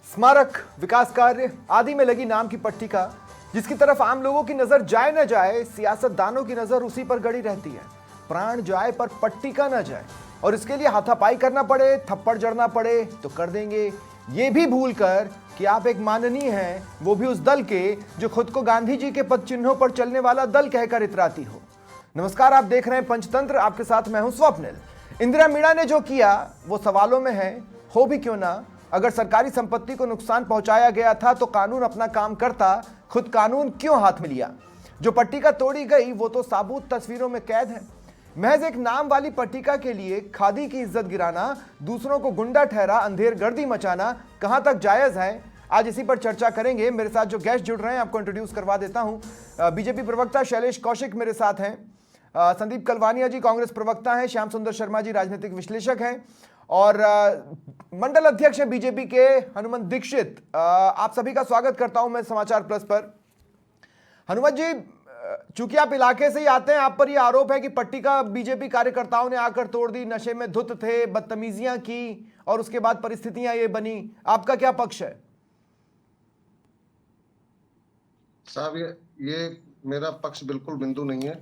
स्मारक, विकास कार्य आदि में लगी नाम की पट्टिका, जिसकी तरफ आम लोगों की नजर जाए न जाए, सियासतदानों की नजर उसी पर गड़ी रहती है। प्राण जाए पर पट्टिका न जाए, और इसके लिए हाथापाई करना पड़े, थप्पड़ जड़ना पड़े तो कर देंगे, ये भी भूल कर कि आप एक माननीय हैं, वो भी उस दल के जो खुद को गांधी जी के पद चिन्हों पर चलने वाला दल कहकर इतराती हो। नमस्कार, आप देख रहे हैं पंचतंत्र, आपके साथ मैं हूं स्वप्निल। इंदिरा मीणा ने जो किया वो सवालों में है, हो भी क्यों ना। अगर सरकारी संपत्ति को नुकसान पहुंचाया गया था तो कानून अपना काम करता, खुद कानून क्यों हाथ में लिया। जो पट्टिका तोड़ी गई वो तो साबुत तस्वीरों में कैद है। महज एक नाम वाली पट्टिका के लिए खादी की इज्जत गिराना, दूसरों को गुंडा ठहरा अंधेरगर्दी मचाना कहां तक जायज है, आज इसी पर चर्चा करेंगे। मेरे साथ जो गेस्ट जुड़ रहे हैं आपको इंट्रोड्यूस करवा देता हूं। बीजेपी प्रवक्ता शैलेश कौशिक मेरे साथ हैं, संदीप कलवानिया जी कांग्रेस प्रवक्ता हैं, श्याम सुंदर शर्मा जी राजनीतिक विश्लेषक हैं, और मंडल अध्यक्ष हैं बीजेपी के हनुमंत दीक्षित। आप सभी का स्वागत करता हूं मैं समाचार प्लस पर। हनुमंत जी, चूंकि आप इलाके से ही आते हैं, आप पर यह आरोप है कि पट्टिका बीजेपी कार्यकर्ताओं ने आकर तोड़ दी, नशे में धुत थे, बदतमीजियां की और उसके बाद परिस्थितियां ये बनी। आपका क्या पक्ष है? साहब, ये मेरा पक्ष बिल्कुल बिंदु नहीं है।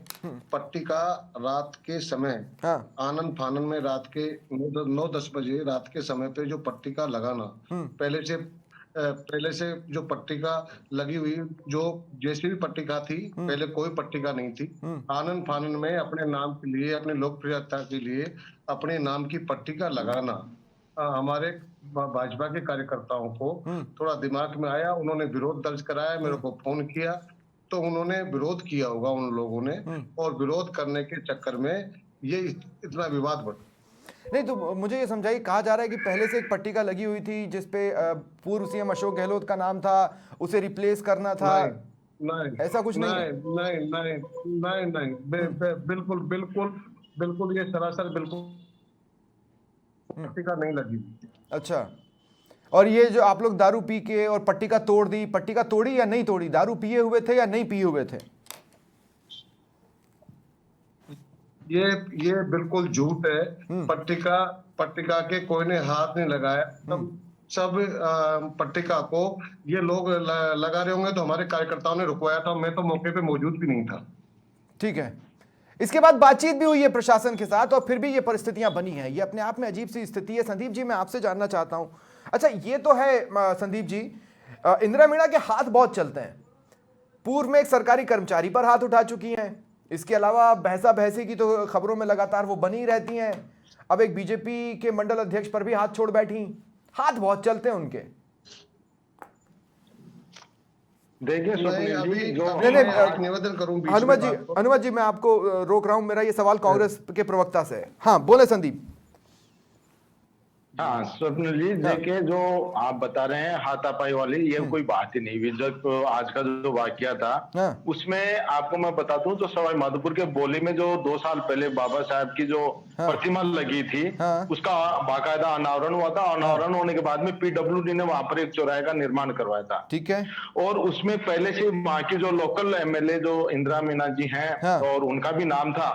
पट्टिका रात के समय आनन फानन में रात के 9-10 बजे रात के समय पे जो पट्टिका लगाना, पहले से जो पट्टिका लगी हुई, जो जैसी भी पट्टिका थी, पहले कोई पट्टिका नहीं थी। आनन फानन में अपने नाम के लिए, अपने लोकप्रियता के लिए अपने नाम की पट्टिका लगाना हमारे भाजपा के कार्यकर्ताओं को थोड़ा दिमाग में आया। उन्होंने विरोध दर्ज कराया, मेरे को फोन किया, तो उन्होंने विरोध किया होगा उन लोगों ने, और विरोध करने के चक्कर में ये इतना विवाद बढ़ा। नहीं तो मुझे ये समझाइए, कहा जा रहा है कि पहले से एक पट्टिका लगी हुई थी जिसपे पूर्व सीएम अशोक गहलोत का नाम था, उसे रिप्लेस करना था। नहीं, ऐसा कुछ नहीं है। नहीं, बिल्कुल बिल्कुल बिल्कुल ये सरासर बिल्कुल पट्टिका नहीं लगी। अच्छा, और ये जो आप लोग दारू पी के और पट्टिका तोड़ दी, पट्टिका तोड़ी या नहीं तोड़ी? दारू पिए हुए थे या नहीं पिए हुए थे? ये बिल्कुल झूठ है। पट्टिका के कोई ने हाथ नहीं लगाया। सब पट्टिका को ये लोग लगा रहे होंगे तो हमारे कार्यकर्ताओं ने रुकवाया था। मैं तो मौके पे मौजूद भी नहीं था। ठीक है, इसके बाद बातचीत भी हुई है प्रशासन के साथ, और फिर भी ये परिस्थितियां बनी हैं। ये अपने आप में अजीब सी स्थिति है। संदीप जी, मैं आपसे जानना चाहता हूं, अच्छा ये तो है संदीप जी, इंदिरा मीणा के हाथ बहुत चलते हैं। पूर्व में एक सरकारी कर्मचारी पर हाथ उठा चुकी हैं, इसके अलावा बहसा बहसी की तो खबरों में लगातार वो बनी रहती हैं। अब एक बीजेपी के मंडल अध्यक्ष पर भी हाथ छोड़ बैठी। हाथ बहुत चलते हैं उनके। देखिए, निवेदन करूं हनुमत जी, मैं आपको रोक रहा हूं, मेरा ये सवाल कांग्रेस के प्रवक्ता से है। हाँ बोले संदीप। हाँ स्वप्निल जी, देखिए जो आप बता रहे हैं हाथापाई वाली, ये कोई बात ही नहीं हुई। जब आज का जो वाकया था उसमें आपको मैं बता दूं, जो सवाई माधोपुर के बोली में जो 2 साल पहले बाबा साहब की जो प्रतिमा लगी थी, उसका बाकायदा अनावरण हुआ था। अनावरण होने के बाद में पीडब्ल्यूडी ने वहां पर एक चौराहे का निर्माण करवाया था। ठीक है, और उसमें पहले से वहां की जो लोकल एमएलए जो इंदिरा मीणा जी हैं, और उनका भी नाम था,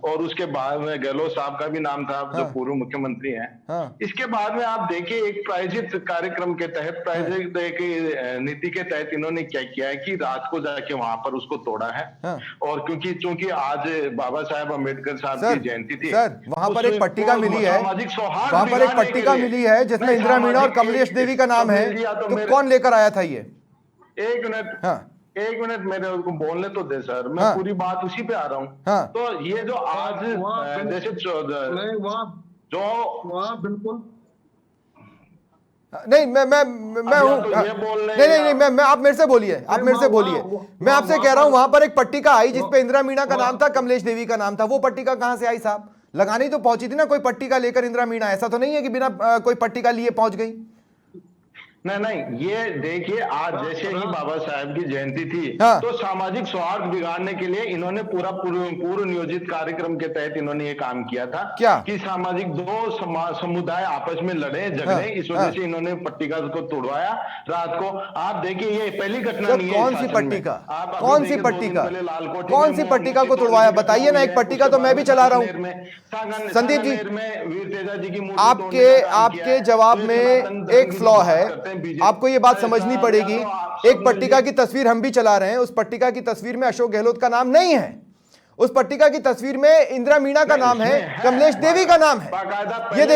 और उसके बाद में गहलोत साहब का भी नाम था, जो पूर्व मुख्यमंत्री हैं। इसके बाद में आप देखिए, एक प्रायोजित कार्यक्रम के तहत, प्रायोजित नीति के तहत इन्होंने क्या किया है कि रात को जाके वहां पर उसको तोड़ा है। और चूंकि आज बाबा साहेब अम्बेडकर साहब की जयंती थी, वहां पर एक पट्टिका मिली है, वहां पर एक पट्टिका मिली है जिसमें इंदिरा मीणा और कमलेश देवी का नाम है, तो कौन लेकर आया था ये? एक मिनट मेरे को बोलने तो दे सर, मैं पूरी बात उसी पे आ रहा हूँ। तो ये जो आज जैसे वहाँ बिल्कुल नहीं, मैं हूँ नहीं, मैं आप मेरे से बोलिए, मैं आपसे कह रहा हूँ, वहां पर एक पट्टिका आई जिसपे इंदिरा मीणा का नाम था, कमलेश देवी का नाम था। वो पट्टिका कहां से आई साहब? लगानी तो पहुंची थी ना कोई पट्टिका लेकर इंदिरा मीणा, ऐसा तो नहीं है कि बिना कोई पट्टिका लिए पहुंच गई। नहीं, ये देखिए, आज जैसे ही बाबा साहब की जयंती थी, तो सामाजिक सौहार्द बिगाड़ने के लिए इन्होंने पूर्व नियोजित कार्यक्रम के तहत इन्होंने ये काम किया था। क्या कि सामाजिक दो समुदाय आपस में लड़े झगड़े, इस वजह से इन्होंने पट्टिका को तोड़वाया रात को। आप देखिए, ये पहली घटना नहीं है। कौन सी पट्टिका? कौन सी पट्टिका को तोड़वाया? बताइए ना। एक पट्टिका तो मैं भी चला रहा हूँ। संदीप जी, वीर तेजा जी की आपके जवाब में एक फ्लॉ है। आपको ये बात समझनी पड़ेगी। एक पट्टिका की तस्वीर हम भी चला रहे हैं, उस पट्टिका की तस्वीर में अशोक गहलोत का नाम नहीं है, उस पट्टिका की तस्वीर में इंदिरा मीणा का नाम है, कमलेश देवी का नाम है। ये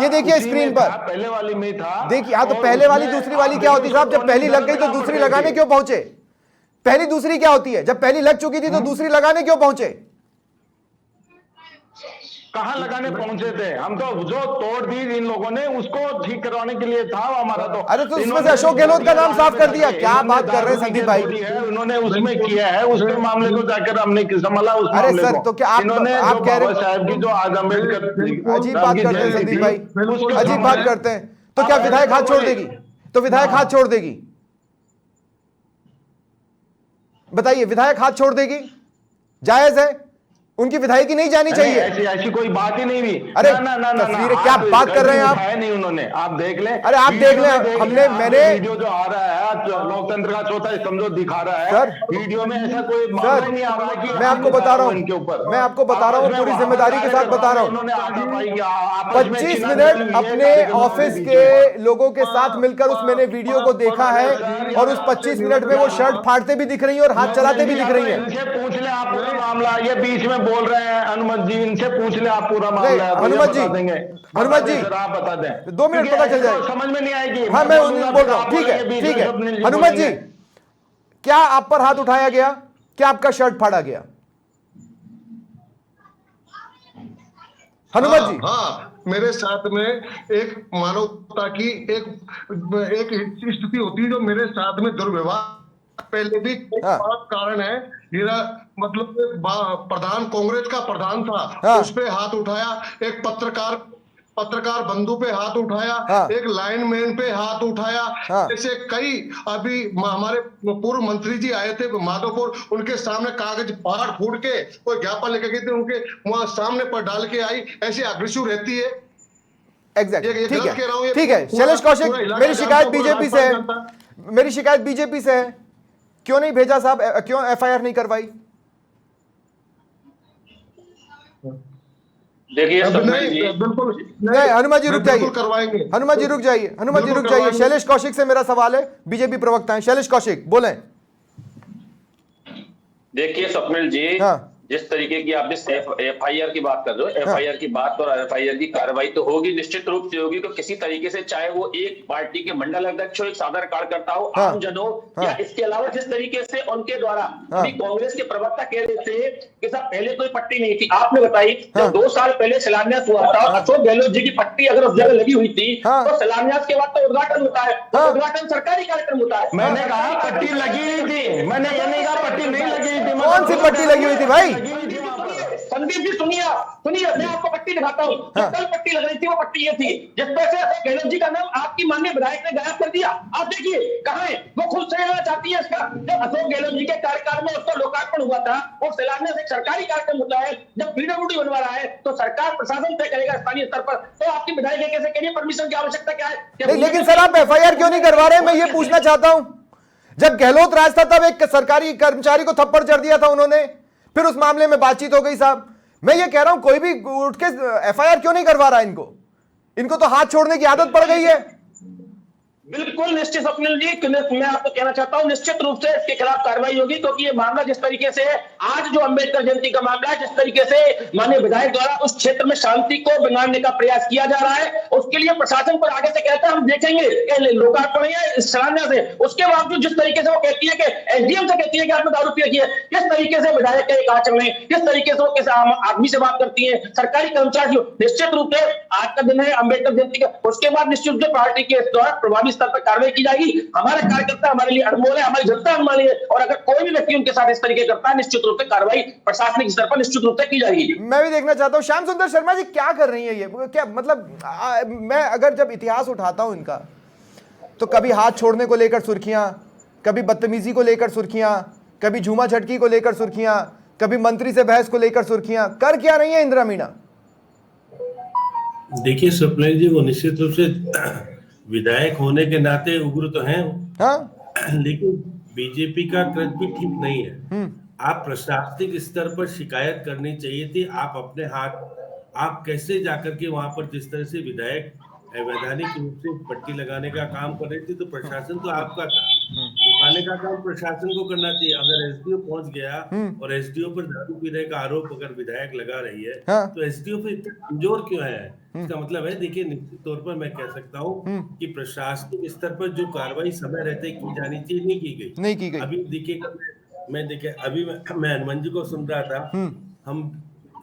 देखिए स्क्रीन पर, पहले वाली में था। देखिए, हाँ, तो पहले वाली दूसरी वाली क्या होती साहब? जब पहली लग गई तो दूसरी लगाने क्यों पहुंचे? पहली दूसरी क्या होती है? जब पहली लग चुकी थी तो दूसरी लगाने क्यों पहुंचे? कहां लगाने पहुंचे थे? हम तो जो तोड़ दी इन लोगों ने उसको ठीक करवाने के लिए था हमारा। तो अरे तो उसमें से अशोक गहलोत का नाम साफ कर दिया। क्या बात कर रहे हैं संदीप भाई? उन्होंने उसमें किया है, उसके मामले को जाकर हमने संभाला उस मामले को। अरे सर, तो क्या आप कह रहे हैं साहब की जो आज अम्बेडकर अजीब बात करते हैं संदीप भाई, अजीब बात करते हैं। तो क्या विधायक हाथ छोड़ देगी? तो विधायक हाथ छोड़ देगी? बताइए, विधायक हाथ छोड़ देगी? जायज है? उनकी विधायकी नहीं जानी चाहिए? ऐसी कोई बात ही नहीं हुई। अरे तस्वीरें क्या बात कर रहे हैं आप? है नहीं उन्होंने, आप देख लें। अरे आप देख लें, मैंने वीडियो जो आ रहा है लोकतंत्र का चौथा स्तंभ दिखा रहा है सर, वीडियो में ऐसा कोई मामला नहीं आ रहा है कि मैं आपको बता रहा हूँ, मैं आपको बता रहा हूँ, पूरी जिम्मेदारी के साथ बता रहा हूँ। 25 मिनट अपने ऑफिस के लोगों के साथ मिलकर उस मैंने वीडियो को देखा है, और उस 25 मिनट में वो शर्ट फाड़ते भी दिख रही है और हाथ चलाते भी दिख रही है। इनसे पूछ ले आप पूरा मामला, ये बीच में बोल रहे हैं हनुमत जी, इनसे पूछ ले आप पूरा मामला। हनुमत जी, हनुमत जी आप बता दें, 2 मिनट पता चल जाए, समझ में नहीं आएगी। हाँ मैं बोल रहा हूँ, ठीक है ठीक है। हनुमत जी, क्या आप पर हाथ उठाया गया? क्या आपका शर्ट फाड़ा गया? हनुमत जी, हाँ, मेरे साथ में एक मानवता की एक स्थिति होती है जो मेरे साथ में दुर्व्यवहार पहले भी कारण है। मेरा मतलब प्रधान, कांग्रेस का प्रधान था, उस पे हाथ उठाया। एक पत्रकार बंधु पे हाथ उठाया, एक लाइनमैन पे हाथ उठाया। जैसे कई अभी हमारे पूर्व मंत्री जी आए थे माधोपुर, उनके सामने कागज फाड़ फूड़ के कोई ज्ञापन लेके गए थे, उनके वहां सामने पर डाल के आई। ऐसी अग्रेसिव रहती है। एग्जैक्ट, ठीक है। शैलेश कौशिक, मेरी शिकायत बीजेपी से है, मेरी शिकायत बीजेपी से है। क्यों नहीं भेजा साहब? क्यों एफआईआर नहीं करवाई? देखिए बिल्कुल नहीं, हनुमान जी रुक जाइए, करवाएंगे। हनुमान जी रुक जाइए, हनुमान जी रुक जाइए। शैलेश कौशिक से मेरा सवाल है, बीजेपी प्रवक्ता है शैलेश कौशिक, बोलें। देखिए स्वप्निल जी, हाँ, जिस तरीके की आप जिस एफआईआर की बात कर रहे हो, एफआईआर की बात और एफआईआर की कार्रवाई तो होगी, निश्चित रूप से होगी। तो किसी तरीके से चाहे वो एक पार्टी के मंडल अध्यक्ष हो, एक साधारण कार्यकर्ता हो, आमजन हो, या इसके अलावा जिस तरीके से उनके द्वारा अभी कांग्रेस के प्रवक्ता कह रहे थे कि साहब पहले कोई पट्टी नहीं थी, आपने बताई जब 2 साल पहले शिलान्यास हुआ था, अशोक गहलोत जी की पट्टी अगर उस जगह लगी हुई थी तो शिलान्यास के बाद तो उद्घाटन होता है, तो उद्घाटन सरकारी कार्यक्रम होता है। मैंने कहा पट्टी लगी हुई थी, मैंने ये नहीं कहा पट्टी नहीं लगी हुई थी। कौन सी पट्टी लगी हुई थी भाई? संदीप जी सुनिए, मैं आपको पट्टी दिखाता हूँ। कल पट्टी लग रही थी, वो पट्टी ये थी जिसमें से अशोक गहलोत जी का नाम आपकी माननीय विधायक ने गायब कर दिया। आप देखिए कहाँ है, वो खुद से लेना चाहती है इसका। जब अशोक गहलोत जी के कार्यकाल में उसका लोकार्पण हुआ था, और शिलान्यास एक सरकारी कार्यक्रम होता है, जब पीडब्ल्यूडी बनवा रहा है तो सरकार प्रशासन तय करेगा स्थानीय स्तर पर। तो आपकी विधायक कैसे करिए परमिशन की आवश्यकता क्या है? लेकिन सर आप एफआईआर क्यों नहीं करवा रहे? मैं ये पूछना चाहता हूं। जब गहलोत राज था तब एक सरकारी कर्मचारी को थप्पड़ जड़ दिया था उन्होंने, फिर उस मामले में बातचीत हो गई साहब। मैं ये कह रहा हूं कोई भी उठ के एफआईआर क्यों नहीं करवा रहा है? इनको तो हाथ छोड़ने की आदत पड़ गई है। बिल्कुल निश्चित स्वप्निल जी, मैं आपको कहना चाहता हूं निश्चित रूप से इसके खिलाफ कार्रवाई होगी, क्योंकि ये मामला जिस तरीके से आज जो अंबेडकर जयंती का मामला है, जिस तरीके से माननीय विधायक द्वारा उस क्षेत्र में शांति को बिगाड़ने का प्रयास किया जा रहा है, उसके लिए प्रशासन पर आगे से कहता है हम देखेंगे लोकार्पण या शिलान्यास से। उसके बावजूद जिस तरीके से वो कहती है कि एसडीएम से कहती है कि आपने दारू पिया किया, किस तरीके से विधायक के एक आचरण है, किस तरीके से वो किस आम आदमी से बात करती है, सरकारी कर्मचारी। निश्चित रूप से आज का दिन है अंबेडकर जयंती का, उसके बाद निश्चित रूप से पार्टी के द्वारा प्रभावी स्तर पर कार्रवाई की जाएगी। हमारे कार्यकर्ता हमारे लिए अनमोल है, हमारी जनता अनमोल है, और अगर कोई भी व्यक्ति उनके साथ इस तरीके करता है, निश्चित रूप से कार्रवाई प्रशासनिक स्तर पर निश्चित रूप से की जाएगी। मैं भी देखना चाहता हूं श्याम सुंदर शर्मा जी क्या कर रही है ये, क्या मतलब मैं अगर जब इतिहास उठाता हूं इनका, तो कभी हाथ छोड़ने को लेकर सुर्खियां, कभी बदतमीजी को लेकर सुर्खियां, कभी झूमा झटकी को लेकर सुर्खियां, कभी मंत्री से बहस को लेकर सुर्खियां। कर क्या रही है इंदिरा मीणा? देखिए स्वप्निल जी, वो निश्चित रूप से विधायक होने के नाते उग्र तो हैं, लेकिन बीजेपी का क्रच भी ठीक नहीं है। आप प्रशासनिक स्तर पर शिकायत करनी चाहिए थी। आप अपने हाथ, आप कैसे जाकर के वहां पर जिस तरह से विधायक अवैधानिक रूप से पट्टी लगाने का काम कर रही थी, तो प्रशासन तो आपका था, रुकाने का काम प्रशासन को करना चाहिए। अगर एसडीओ पहुंच गया और एसडीओ पर दारू पीने का आरोप अगर विधायक लगा रही है, तो एसडीओ पे इतना कमजोर क्यों है? इसका मतलब है, देखिए निश्चित तौर पर मैं कह सकता हूँ कि प्रशासनिक स्तर पर जो कार्रवाई समय रहते की जानी चाहिए नहीं की गई। अभी देखिएगा, अभी मैं हनुमान जी को सुन रहा था,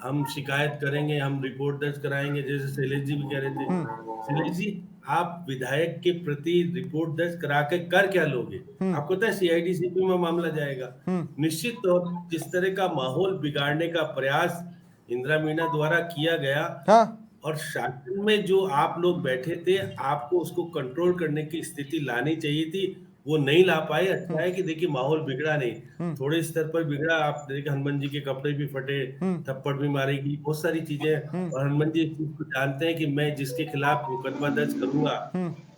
हम शिकायत करेंगे, हम रिपोर्ट दर्ज कराएंगे, जैसे शैलेश जी भी कह रहे थे। शैलेश जी, आप विधायक के प्रति रिपोर्ट दर्ज करा के कर क्या लोगे? आपको पता है सीआईडी सीपी में मामला जाएगा। निश्चित तौर जिस तरह का माहौल बिगाड़ने का प्रयास इंदिरा मीणा द्वारा किया गया, और शासन में जो आप लोग बैठे थे, आपको उसको कंट्रोल करने की स्थिति लानी चाहिए थी, वो नहीं ला पाए। अच्छा है कि देखिए माहौल बिगड़ा नहीं, थोड़े स्तर पर बिगड़ा। आप देखिए हनुमान जी के कपड़े भी फटे, थप्पड़ भी मारेगी, बहुत सारी चीजें। और हनुमान जी इस चीज को जानते हैं कि मैं जिसके खिलाफ मुकदमा दर्ज करूंगा,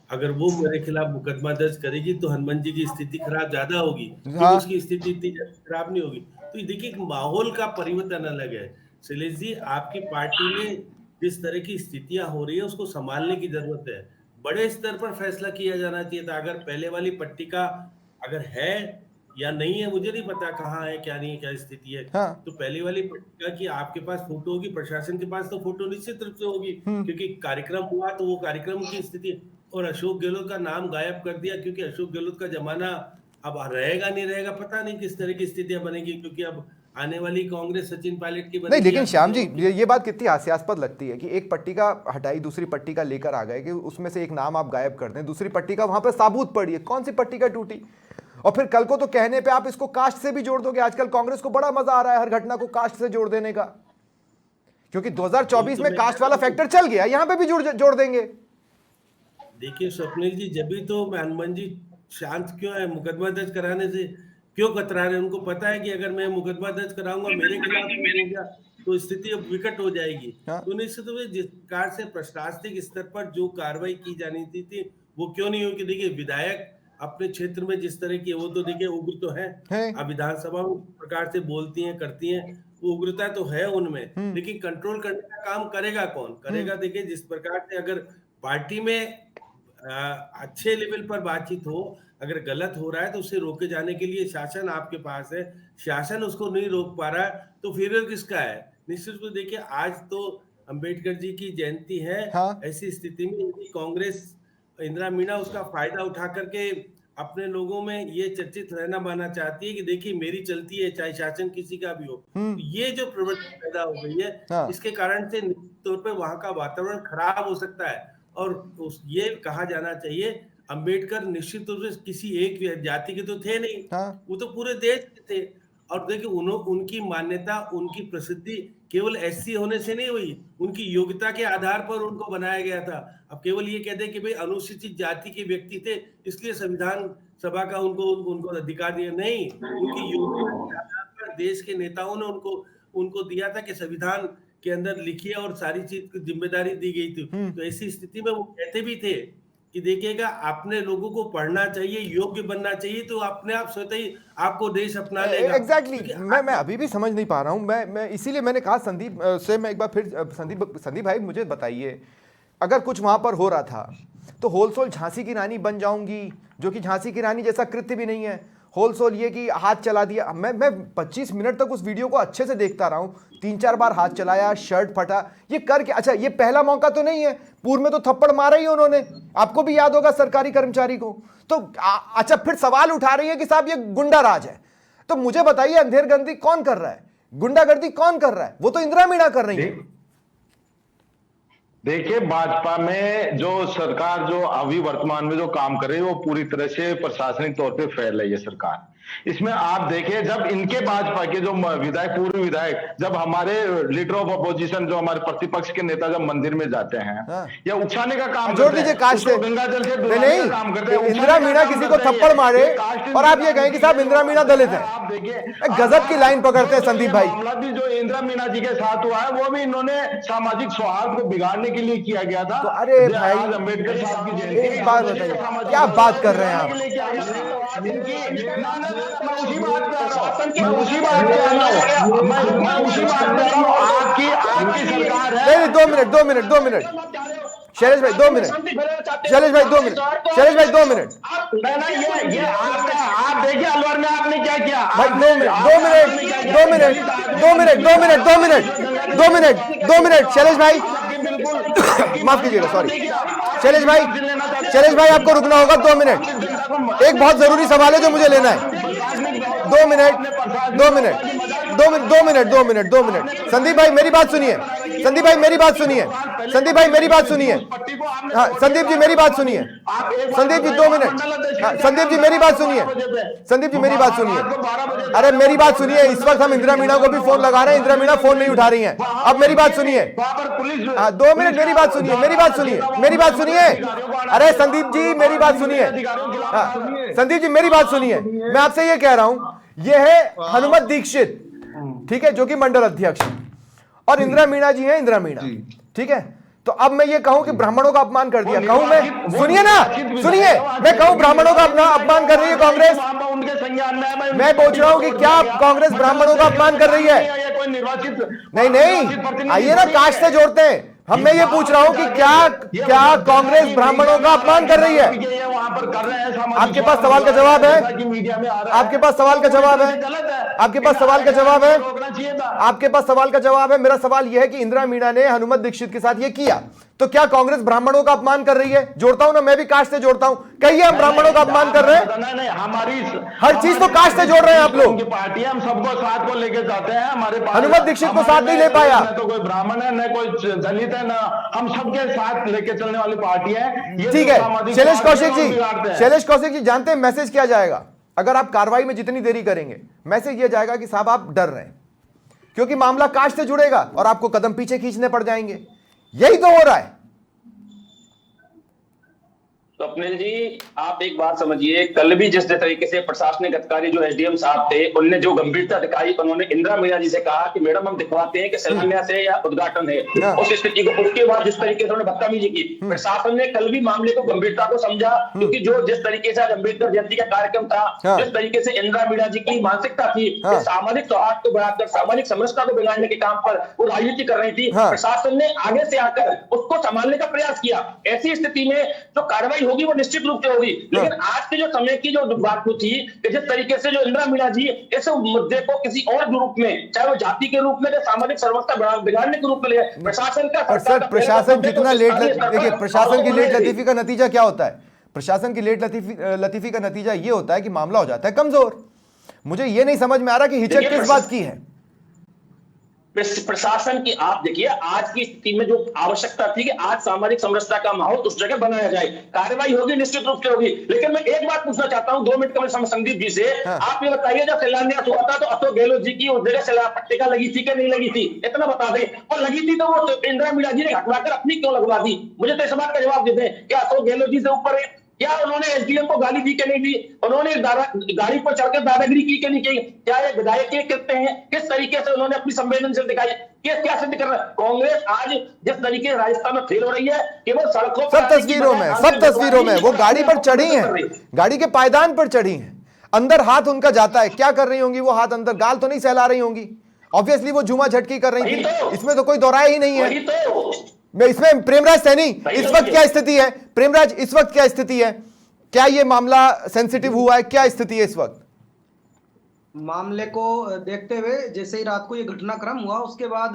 अगर वो मेरे खिलाफ मुकदमा दर्ज करेगी तो हनुमान जी की स्थिति खराब ज्यादा होगी, तो उसकी स्थिति इतनी खराब नहीं होगी। तो देखिए माहौल का परिवर्तन अलग है। शैलेश जी, आपकी पार्टी में जिस तरह की स्थितियां हो रही है उसको संभालने की जरूरत है। बड़े स्तर पर फैसला किया जाना चाहिए था। अगर पहले वाली पट्टिका अगर है या नहीं है, मुझे नहीं पता कहाँ है, क्या नहीं है, क्या स्थिति है। तो पहले वाली पट्टिका की आपके पास फोटो होगी, प्रशासन के पास तो फोटो निश्चित रूप से होगी, क्योंकि कार्यक्रम हुआ तो वो कार्यक्रम की स्थिति। और अशोक गहलोत का नाम गायब कर दिया, क्योंकि अशोक गहलोत का जमाना अब रहेगा नहीं रहेगा, पता नहीं किस तरह की स्थितियां बनेगी, क्योंकि अब आने वाली कांग्रेस सचिन पायलट की नहीं। लेकिन श्याम जी, ये बात कितनी हास्यास्पद लगती है कि एक पट्टिका हटाई, दूसरी पट्टिका लेकर आ गए कि उसमें से एक नाम आप गायब कर दें, दूसरी पट्टिका वहां पर साबूत पड़ी है। कौन सी पट्टिका टूटी? और फिर कल को तो कहने पे आप इसको कास्ट से भी जोड़ दोगे। आजकल कांग्रेस को बड़ा मजा आ रहा है हर घटना को कास्ट से जोड़ देने का, क्योंकि 2024 में कास्ट वाला फैक्टर चल गया, यहां पे भी जोड़ देंगे। देखिए स्वप्निल जी, जब भी तो हनुमान जी शांत क्यों है मुकदमा दर्ज कराने से? क्यों कतरा रहे? उनको पता है कि अगर मैं मुकदमा दर्ज कराऊंगा मेरे खिलाफ हो गया तो स्थिति अब विकट हो जाएगी। तो निश्चित रूप से जिस प्रकार से प्रशासनिक स्तर पर जो कार्रवाई की जानी थी वो क्यों नहीं हुई? देखिए विधायक अपने क्षेत्र में जिस तरह की, वो तो देखिए उग्र तो है, अब विधानसभा में प्रकार से बोलती हैं, करती हैं, वो उग्रता तो है उनमें, लेकिन कंट्रोल करने का काम करेगा कौन? करेगा देखिए जिस प्रकार से अगर पार्टी में अच्छे लेवल पर बातचीत हो, अगर गलत हो रहा है तो उसे रोके जाने के लिए शासन आपके पास है, शासन उसको नहीं रोक पा रहा है, तो फिर किसका है? निश्चित रूप से देखिए आज तो अंबेडकर जी की जयंती है। ऐसी स्थिति में कांग्रेस इंदिरा मीणा उसका फायदा उठा करके अपने लोगों में ये चर्चित रहना माना चाहती है कि देखिए मेरी चलती है, चाहे शासन किसी का भी हो। तो ये जो प्रवृत्ति पैदा हो गई है, इसके कारण से निश्चित तौर पर वहां का वातावरण खराब हो सकता है। और ये कहा जाना चाहिए, अंबेडकर निश्चित रूप से किसी एक जाति के तो थे नहीं, वो तो पूरे देश के थे। और देखिए उनकी मान्यता, उनकी प्रसिद्धि केवल एससी होने से नहीं हुई, उनकी योग्यता के आधार पर उनको बनाया गया था। अब केवल ये कहते हैं कि भाई अनुसूचित जाति के व्यक्ति थे इसलिए संविधान सभा का उनको अधिकार दिया, नहीं, उनकी योग्यता के आधार पर देश के नेताओं ने उनको दिया था कि संविधान के अंदर लिखिए और सारी चीज की जिम्मेदारी दी गई थी। तो ऐसी स्थिति में वो कहते भी थे कि देखिएगा अपने लोगों को पढ़ना चाहिए, योग्य बनना चाहिए, तो अपने आप स्वतः ही आपको देश अपना लेगा। एग्जैक्टली मैं अभी भी समझ नहीं पा रहा हूं। मैं इसीलिए मैंने कहा संदीप से मैं एक बार फिर, संदीप भाई मुझे बताइए, अगर कुछ वहां पर हो रहा था तो होलसोल झांसी की रानी बन जाऊंगी, जो कि झांसी की रानी जैसा कृत्य भी नहीं है। होलसोल ये कि हाथ चला दिया, मैं 25 मिनट तक उस वीडियो को अच्छे से देखता रहा हूं, 3-4 बार हाथ चलाया, शर्ट फटा, ये करके। अच्छा ये पहला मौका तो नहीं है, पूर्व में तो थप्पड़ मारा ही उन्होंने, आपको भी याद होगा, सरकारी कर्मचारी को। तो अच्छा फिर सवाल उठा रही है कि साहब ये गुंडा राज है। तो मुझे बताइए अंधेरगर्दी कौन कर रहा है, गुंडागर्दी कौन कर रहा है? वो तो इंदिरा मीणा कर रही है। देखिए भाजपा में जो सरकार जो अभी वर्तमान में जो काम कर रही है वो पूरी तरह से प्रशासनिक तौर पे फैल रही है सरकार। इसमें आप देखिए जब इनके भाजपा के जो विधायक, पूर्व विधायक, जब हमारे लीडर ऑफ अपोजिशन जो हमारे प्रतिपक्ष के नेता जब मंदिर में जाते हैं या उछाने का काम जोड़ दीजिए कास्ट से, गंगाजल से नहीं काम करते हैं, इंदिरा मीणा किसी को थप्पड़ मारे और आप ये कहें कि साहब इंदिरा मीणा दलित है। आप देखिए गजब की लाइन पकड़ते हैं संदीप भाई। मामला भी जो इंदिरा मीणा जी के साथ हुआ है वो भी इन्होंने सामाजिक सौहार्द को बिगाड़ने के लिए किया गया था। तो अरे भाई अम्बेडकर साहब की जयंती, एक बात बताइए, क्या बात कर रहे हैं आप? उसी बात पे आ रहा हूँ, मैं उसी बात पे आ रहा हूँ। आपकी सरकार है। 2 मिनट शैलेश भाई 2 मिनट, शैलेश भाई 2 मिनट, शैलेश भाई 2 मिनट। ये आप देखिए अलवर में आपने क्या किया भाई 2 minute, 2 minute, 2 minute, 2 minute, 2 minute, 2 minute, 2 minute, 2 minute. Shailesh भाई माफ कीजिएगा, सॉरी शैलेश भाई, शैलेश भाई आपको रुकना होगा 2 मिनट। एक बहुत जरूरी सवाल है जो मुझे लेना है। 2 minute, 2 minute, 2 minute, 2 minute, 2 minute, 2 minute. Sandeep भाई मेरी बात सुनिए, संदीप भाई मेरी बात सुनिए, संदीप भाई मेरी बात सुनिए। हाँ संदीप जी मेरी बात सुनिए, संदीप जी 2 मिनट। हाँ संदीप जी मेरी बात सुनिए, संदीप जी मेरी बात सुनिए। अरे मेरी बात सुनिए, इस वक्त हम इंदिरा मीणा को भी फोन लगा रहे हैं, इंदिरा मीणा फोन नहीं उठा रही हैं। अब मेरी बात सुनिए। हाँ 2 मिनट मेरी बात सुनिए, मेरी बात सुनिए, मेरी बात सुनिए। अरे संदीप जी मेरी बात सुनिए, संदीप जी मेरी बात सुनिए। मैं आपसे ये कह रहा हूं, ये है हनुमत दीक्षित, ठीक है, जो कि मंडल अध्यक्ष, और इंदिरा मीणा जी हैं, इंदिरा मीणा, ठीक है। तो अब मैं ये कहूं कि ब्राह्मणों का अपमान कर दिया, कहूं मैं, सुनिए ना, सुनिए, मैं कहूं ब्राह्मणों का अपना अपमान कर रही है कांग्रेस। मैं पूछ रहा हूं कि क्या कांग्रेस ब्राह्मणों का अपमान कर रही है? नहीं नहीं, आइए ना, कास्ट से जोड़ते हैं हम। मैं ये पूछ रहा हूं कि क्या कांग्रेस ब्राह्मणों का अपमान कर रही है? आपके पास सवाल का जवाब है? आपके पास सवाल का जवाब है? आपके पास सवाल का जवाब है? आपके पास सवाल का जवाब है? मेरा सवाल यह है कि इंदिरा मीणा ने हनुमत दीक्षित के साथ ये किया, तो क्या कांग्रेस ब्राह्मणों का अपमान कर रही है? जोड़ता हूं ना, मैं भी कास्ट से जोड़ता हूं। कहिए हम ब्राह्मणों का अपमान कर रहे हैं? हमारी हर चीज तो कास्ट से जोड़ रहे हैं आप लोग। पार्टी हम सबको साथ को लेके जाते हैं। हमारे हनुमत दीक्षित को साथ नहीं ले पाया। न तो कोई ब्राह्मण है, न कोई दलित है, ना हम सबके साथ लेके चलने वाली पार्टी है। ठीक है शैलेश कौशिक जी, शैलेश कौशिक जी जानते हैं मैसेज क्या जाएगा अगर आप कार्रवाई में जितनी देरी करेंगे? मैसेज ये जाएगा कि साहब आप डर रहे हैं, क्योंकि मामला कास्ट से जुड़ेगा और आपको कदम पीछे खींचने पड़ जाएंगे। यही तो हो रहा है। स्वप्निल जी आप एक बात समझिए, कल भी जिस तरीके से प्रशासनिक अधिकारी जो एसडीएम साहब थे, उनने जो गंभीरता दिखाई, उन्होंने इंदिरा मीणा जी से कहा कि मैडम हम दिखवाते हैं कि शिलान्यास है या उद्घाटन है, उस स्थिति को। उसके बाद जिस तरीके से उन्होंने बदतमीजी की, प्रशासन ने कल भी मामले को गंभीरता को समझा, क्योंकि जो जिस तरीके से अम्बेडकर जयंती का कार्यक्रम था, जिस तरीके से इंदिरा मीणा जी की मानसिकता थी, सामाजिक सौहार्द को बढ़ाकर सामाजिक समरसता को बिगाड़ने के काम पर वो राजनीति कर रही थी, प्रशासन ने आगे से आकर उसको संभालने का प्रयास किया। ऐसी स्थिति में जो कार्रवाई होगी वो निश्चित रूप से होगी। लेकिन आज के जो समय की जो बात थी कि जिस तरीके से जो इंदिरा मीणा जी इस मुद्दे को किसी और रूप में, चाहे वो जाति के रूप में, सामाजिक समरसता बिगाड़ने के रूप में ले, प्रशासन का सर प्रशासन कितना लेट, देखिए प्रशासन की लेट लतीफी का नतीजा क्या होता है? प्रशासन की लेट लतीफी का नतीजा ये होता है कि मामला हो जाता है कमजोर। मुझे ये नहीं समझ में आ रहा कि हिचक किस बात की है प्रशासन की। आप देखिए आज की स्थिति में जो आवश्यकता थी कि आज सामाजिक समरसता का माहौल उस जगह बनाया जाए, कार्रवाई होगी, निश्चित रूप से होगी। लेकिन मैं एक बात पूछना चाहता हूं 2 मिनट का संदीप जी से। आप ये बताइए, जब शिलान्यास हुआ था तो अशोक गहलोत जी की उस जगह शिला पट्टिका लगी थी कि नहीं लगी थी? इतना बता दें। और लगी थी तो वो इंदिरा मीणा जी ने हटवाकर अपनी क्यों लगवा दी? मुझे तो इस बात का जवाब दे दें, क्या अशोक गहलोत जी से ऊपर है? क्या उन्होंने एसडीएम को गाली दी कि नहीं दी? उन्होंने गाड़ी पर चढ़कर दादागिरी की कि नहीं की? क्या ये विधायक करते हैं? किस तरीके से उन्होंने अपनी संवेदनशील दिखाई? ये क्या सिद्ध कर रहा है? कांग्रेस आज जिस तरीके से राजस्थान में फेल हो रही है, केवल सड़कों सब तस्वीरों में, सब तस्वीरों में वो गाड़ी पर चढ़ी हैं, गाड़ी के पायदान पर चढ़ी हैं, अंदर हाथ उनका जाता है। क्या कर रही होंगी वो? हाथ अंदर, गाल तो नहीं सहला रही होंगी, ऑब्वियसली वो झूमा झटकी कर रही थी, इसमें तो कोई दोहराया ही नहीं है। इसमें प्रेमराज सैनी इस वक्त क्या स्थिति है? प्रेमराज इस वक्त क्या स्थिति है? क्या ये मामला सेंसिटिव हुआ है? क्या स्थिति है इस वक्त? मामले को देखते हुए जैसे ही रात को ये घटनाक्रम हुआ, उसके बाद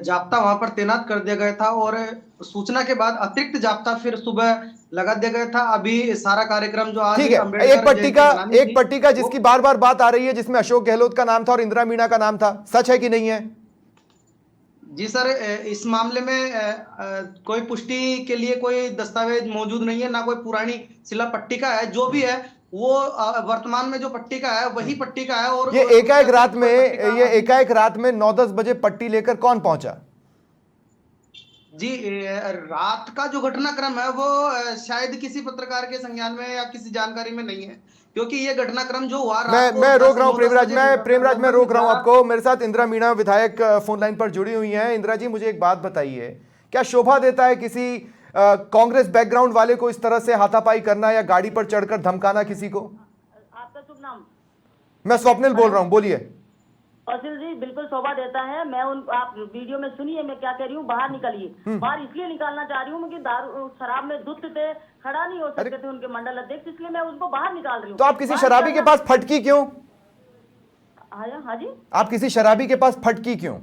जाप्ता वहां पर तैनात कर दिया गया था और सूचना के बाद अतिरिक्त जाप्ता फिर सुबह लगा दिया गया था। अभी सारा कार्यक्रम जो आज ठीक है, एक पट्टिका जिसकी बार बार बात आ रही है, जिसमें अशोक गहलोत का नाम था और इंदिरा मीणा का नाम था, सच है कि नहीं है? जी सर, इस मामले में कोई पुष्टि के लिए कोई दस्तावेज मौजूद नहीं है, ना कोई पुरानी शिला पट्टिका है। जो भी है वो वर्तमान में जो पट्टिका है वही पट्टिका है। और ये एकाएक रात में 9-10 बजे पट्टी लेकर कौन पहुंचा? जी रात का जो घटनाक्रम है वो शायद किसी पत्रकार के संज्ञान में या किसी जानकारी में नहीं है, क्योंकि ये घटनाक्रम जो हुआ। मैं रोक रहा हूं प्रेमराज, मैं रोक रहा हूं आपको। मेरे साथ इंदिरा मीणा विधायक फोन लाइन पर जुड़ी हुई हैं। इंदिरा जी मुझे एक बात बताइए, क्या शोभा देता है किसी कांग्रेस बैकग्राउंड वाले को इस तरह से हाथापाई करना या गाड़ी पर चढ़कर धमकाना किसी को? आपका शुभ नाम? मैं स्वप्निल बोल रहा हूं, बोलिए। कौशल जी बिल्कुल शोभा देता है। मैं आप वीडियो में सुनिए मैं क्या कह रही हूँ, बाहर निकलिए। बाहर इसलिए निकालना चाह रही हूँ कि दारू शराब में धुत थे, खड़ा नहीं हो सकते थे उनके मंडल अध्यक्ष, इसलिए मैं उनको बाहर निकाल रही हूँ। तो आप किसी शराबी के पास फटकी क्यों? हाँ जी, आप किसी शराबी के पास फटकी क्यों?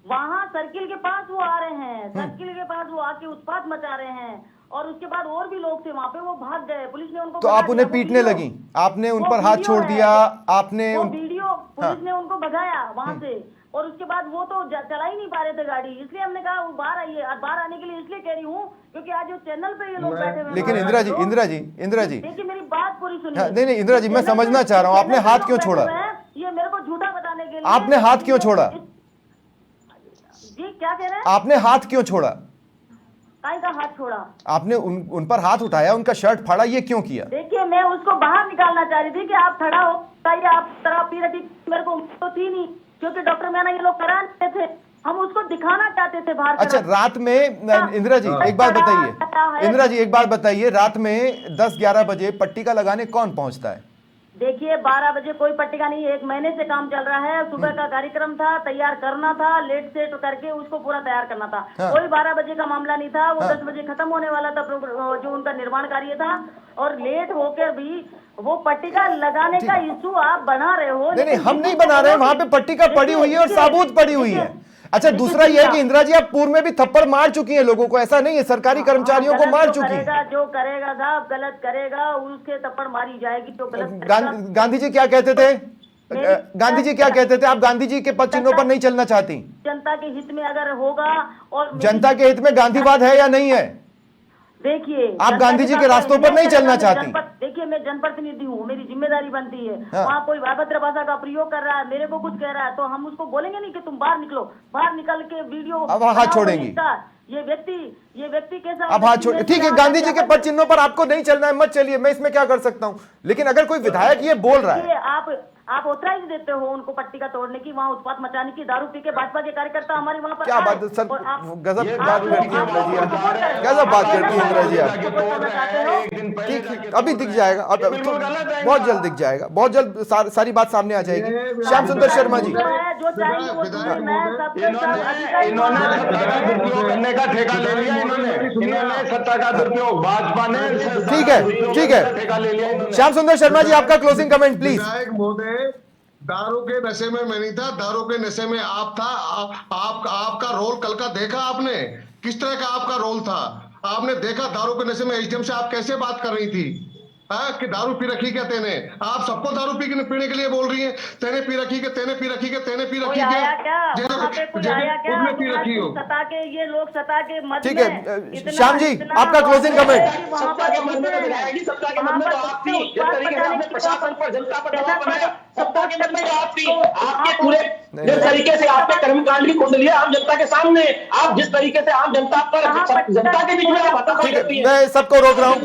वहाँ सर्किल के पास वो आ रहे हैं, सर्किल के पास वो आके उत्पात मचा रहे हैं, और उसके बाद और भी लोग थे वहाँ पे, वो भाग गए, पुलिस ने उनको। तो आप उन्हें पीटने लगी, आपने उन पर हाथ छोड़ दिया, आपने वीडियो पुलिस ने उनको भगाया वहाँ से, और उसके बाद वो तो चला ही नहीं पा रहे थे गाड़ी, इसलिए हमने कहा वो बाहर आइए। बाहर आने के लिए इसलिए कह रही हूँ क्योंकि आज जो चैनल पे ये लोग बैठे हुए। लेकिन इंदिरा जी देखिए मेरी बात पूरी सुनिए। नहीं इंदिरा जी, मैं समझना चाह रहा हूँ, आपने हाथ क्यों छोड़ा? ये मेरे को झूठा बताने के लिए आपने हाथ क्यों छोड़ा? जी क्या कह रहे हैं? आपने हाथ क्यों छोड़ा? काय का हाथ छोड़ा? आपने उन पर हाथ उठाया, उनका शर्ट फाड़ा, ये क्यों किया? देखिए मैं उसको बाहर निकालना चाह रही थी कि आप खड़ा हो, आप थेरापी रखी, मेरे को तो थी नहीं क्योंकि डॉक्टर मैंने ये लोग करा रहे थे, हम उसको दिखाना चाहते थे बाहर। अच्छा, रात में इंदिरा जी एक बात बताइए, इंदिरा जी एक बात बताइए, रात में 10-11 बजे पट्टिका लगाने कौन पहुंचता है? देखिए 12 बजे कोई पट्टिका नहीं, 1 महीने से काम चल रहा है। सुबह का कार्यक्रम था, तैयार करना था, लेट सेट करके उसको पूरा तैयार करना था। कोई 12 बजे का मामला नहीं था, वो 10 बजे खत्म होने वाला था जो उनका निर्माण कार्य था, और लेट होकर भी वो पट्टिका लगाने का इशू आप बना रहे हो। नहीं, हम नहीं बना रहे हैं, वहां पे पट्टिका पड़ी हुई है और साबुत पड़ी हुई है। अच्छा, दूसरा ये है कि इंदिरा जी आप पूर्व में भी थप्पड़ मार चुकी हैं लोगों को, ऐसा नहीं है, सरकारी कर्मचारियों को मार चुकी हैं। जो करेगा साहब गलत करेगा उसके थप्पड़ मारी जाएगी। जो गलत गांधी जी क्या कहते थे? गांधी जी क्या कहते थे? आप गांधी जी के पद चिन्हों पर नहीं चलना चाहती? जनता के हित में अगर होगा, और जनता के हित में गांधीवाद है या नहीं है? देखिए आप गांधी जी के रास्तों पर नहीं चलना चाहती? देखिए मैं जनप्रतिनिधि हूँ, मेरी जिम्मेदारी बनती है। वहाँ कोई अभद्र भाषा का प्रयोग कर रहा है, मेरे को कुछ कह रहा है, तो हम उसको बोलेंगे नहीं कि तुम बाहर निकलो, बाहर निकल के वीडियो। अब हाथ छोड़ेंगी? ये व्यक्ति कैसा? अब हाथ छोड़, ठीक है, गांधी जी के पद चिन्हों पर आपको नहीं चलना है, मत चलिए, मैं इसमें क्या कर सकता हूँ। लेकिन अगर कोई विधायक ये बोल रहा है, आप ऑथराइज देते हो उनको पट्टिका तोड़ने की, वहाँ उत्पात मचाने की, दारू पी के भाजपा के कार्यकर्ता हमारे वहाँ पर। क्या बात है सर, गजब बात करती है इंदिरा जी, गजब बात करती है इंदिरा जी आप। ठीक, अभी दिख जाएगा, अब बहुत जल्द दिख जाएगा, बहुत जल्द सारी बात सामने आ जाएगी। श्याम सुंदर शर्मा जी, करने का ठेका ले लिया इन्होंने सत्ता का दुरुपयोग भाजपा ने। ठीक है, श्याम सुंदर शर्मा जी आपका क्लोजिंग कमेंट प्लीज। विधायक महोदय, दारू के नशे में मैं नहीं था, दारू के नशे में आप था। आपका रोल कल का देखा आपने, किस तरह का आपका रोल था? आपने देखा दारू के नशे में एसडीएम से आप कैसे बात कर रही थी? कि दारू पी रखी क्या तेने? आप सबको दारू पीने के लिए बोल रही हैं, तेने पी रखी के, तेने पी रखी के, तेने पी रखी के, पी रखी हो। सता के ये लोग सता के मत। ठीक है श्याम जी, आपका क्लोजिंग कमेंट। सत्ता के मन में तो विधायक जी, सत्ता के मन में तो आप थी, जिस तरीके से आपने प्रशासन पर, जनता पर दबाव बनाया, सत्ता के मन में तो आप थी। आपके पूरे जिस तरीके से आपने कर्मकांड की कुंडली आम जनता के सामने, आप जिस तरीके से आम जनता पर, जनता के बीच में आप हताशा करती हैं। मैं सबको रोक रहा हूँ,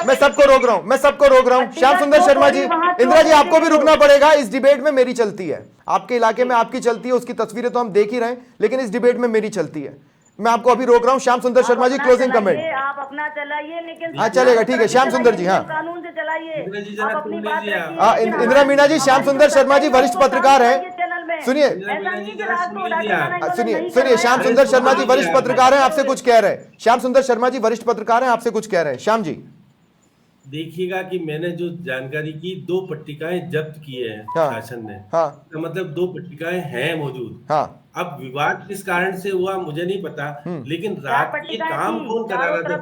मैं सबको रोक रहा हूं, श्याम सुंदर शर्मा जी। इंदिरा जी आपको भी रुकना पड़ेगा, इस डिबेट में मेरी चलती है, आपके इलाके में आपकी चलती है, उसकी तस्वीरें तो हम देख ही रहे हैं, लेकिन इस डिबेट में मेरी चलती है। मैं आपको अभी रोक रहा हूं। श्याम सुंदर शर्मा जी क्लोजिंग कमेंट। आप अपना चलाइए, लेकिन हाँ चलेगा, ठीक है श्याम सुंदर जी। हाँ कानून से चलाइए, अपनी बात रखिए। इंदिरा मीना जी, श्याम सुंदर शर्मा जी वरिष्ठ पत्रकार हैं, सुनिए श्याम सुंदर शर्मा जी वरिष्ठ पत्रकार हैं, आपसे कुछ कह रहे हैं। श्याम सुंदर शर्मा जी वरिष्ठ पत्रकार हैं, आपसे कुछ कह रहे हैं। श्याम जी देखिएगा कि मैंने जो जानकारी की, 2 पट्टिकाएं जब्त किए हैं शासन ने। तो मतलब 2 पट्टिकाएं हैं मौजूद। अब विवाद किस कारण से हुआ मुझे नहीं पता, लेकिन रात ये काम कौन करा रहा था?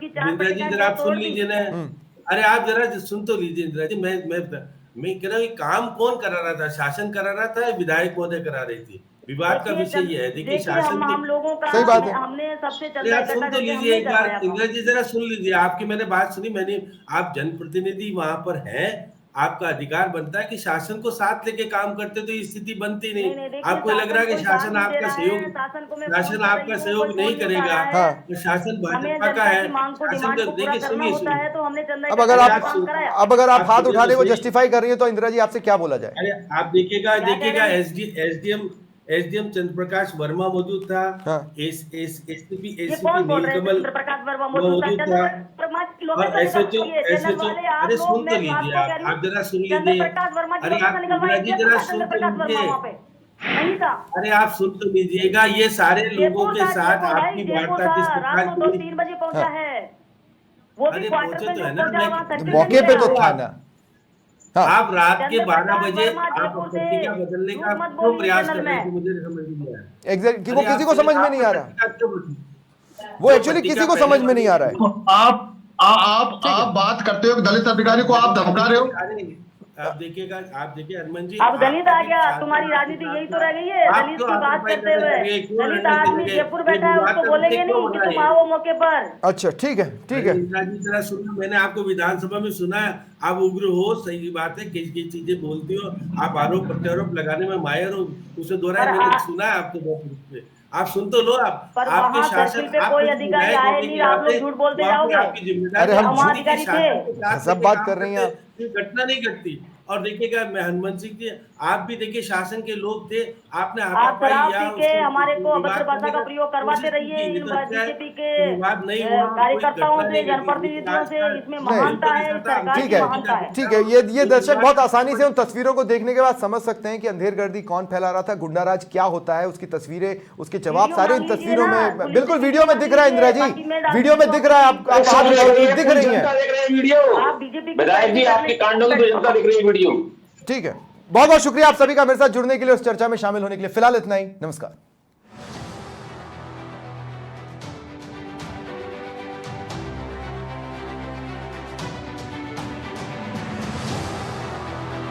इंदिरा जी जरा आप सुन लीजिए ना, अरे आप जरा सुन तो लीजिए इंदिरा जी। मैं कह रहा हूँ काम कौन करा रहा था? शासन करा रहा था, विधायक महोदय करा रही थी? विवाद का विषय ये है, देखिए शासन हम लोगों का, सही बात है, हमने सबसे सुन तो लीजिए एक बार इंदिरा जी, जरा सुन लीजिए। आपकी मैंने बात सुनी, मैंने, आप जनप्रतिनिधि वहां पर हैं, आपका अधिकार बनता है कि शासन को साथ लेके काम करते, तो ये स्थिति बनती नहीं। आपको लग रहा है कि शासन आपका सहयोग नहीं करेगा, तो शासन भाजपा का है। शासन को देखिए, सुनिए, अब अगर आप हाथ उठाने को जस्टिफाई कर रही है तो इंदिरा जी आपसे क्या बोला जाए? अरे आप देखिएगा एसडीएम चंद्रप्रकाश वर्मा मौजूद था, एसीपी नीलकमल मौजूद था। लोकेशन निकलवाइए। चैनल वाले आप अरे लोग, सुन तो मैं लीजिए, आपको कह रही हूँ, आप जरा सुन चंद्र लीजिए। प्रकाश वर्मा की अरे लोकेशन आप निकलवाइए। इंदिरा जी जरा सुन चंद्र तो प्रकाश वर्मा लीजिए। वहाँ पे नहीं था। अरे आप सुन तो लीजिएगा, ये सारे लोगों जयपुर के था, साथ जयपुर भाई, आपकी जयपुर वार्ता था। किस रात प्रकार को 2-3 बजे पहुंचा है वो भी अरे क्वार्टर पहुंचे में तो जो है ना, पहुंचा वहाँ सर्किल मौके पे तो गया। था ना। हाँ। आप रात के चंद्र 12 प्रकाश बजे वर्मा आप जयपुर से पत्रिका बदलने झूठ का मत क्यों बोलिए प्रयास चैनल कर रहे थे, में। मुझे समझ नहीं आया। एग्जैक्ट वो अरे किसी को आप समझ में आप नहीं आ रहा, पत्रिका क्यों बदली? वो एक्चुअली किसी को समझ में नहीं आ रहा है। आप बात करते हो दलित अधिकारी को आप धमका रहे हो। आप देखिएगा, आप देखिए हनुमान जी, अब दलित आ गया, शासन तुम्हारी आपके राजनीति साथ यही तो था। रह गई है। आप दलित क्यों की बात हाथापाई करते हुए करने लगे, क्यों दलित लड़ने आदमी लगे? जयपुर ये बैठा है, विवाद उसको का बोलेंगे मुद्दे क्यों नहीं कि बना तुम है? आओ मौके पर। अच्छा ठीक है, ठीक है। इंदिरा जी जरा सुनो, मैंने आपको विधानसभा में सुना है, आप उग्र हो, सही बात है, किस चीजें बोलती हो, आप आरोप प्रत्यारोप लगाने में माहिर हो, उसे दोहराए मैंने सुना है आपको बहुत रूप में। आप सुन तो लो, आप पर आपके वहाँ शासन, सर्किल पे आप कोई खुद अधिकारी विधायक आए होने नहीं, के आप लोग नाते झूठ बोलते वहाँ पे जाओगे। आपकी जिम्मेदारी अरे हम वहाँ अधिकारी थे, सब बात कर रही हैं आप। घटना नहीं घटती। और देखिएगा, मैं हनुमान सिंह जी, आप भी देखिए शासन के लोग थे, आपने आप हाथापाई शराब या पी के उसको हमारे को अभद्र विवाद भाषा करने का का प्रयोग करवाते कोशिश रहिए की, इन तो अच्छा है, बीजेपी के विवाद नहीं हुआ, कोई कार्यकर्ताओं घटना से, नहीं घटी। जनप्रतिनिधियों से। राजस्थान इसमें नहीं, महानता है, इस सरकार ठीक की है, महानता है। ठीक है। ये दर्शक बहुत आसानी से उन तस्वीरों को देखने के बाद समझ सकते हैं कि अंधेरगर्दी कौन फैला रहा था, गुंडाराज क्या होता है, उसकी तस्वीरें, उसके जवाब सारे इन तस्वीरों में बिल्कुल वीडियो में दिख रहा है। इंदिरा जी वीडियो में दिख रहा है, आप दिख रही है वीडियो। आप बीजेपी विधायक जी, आपके कांडों की जनता दिख रही है वीडियो। ठीक है। बहुत बहुत शुक्रिया आप सभी का मेरे साथ जुड़ने के लिए, उस चर्चा में शामिल होने के लिए। फिलहाल इतना ही, नमस्कार।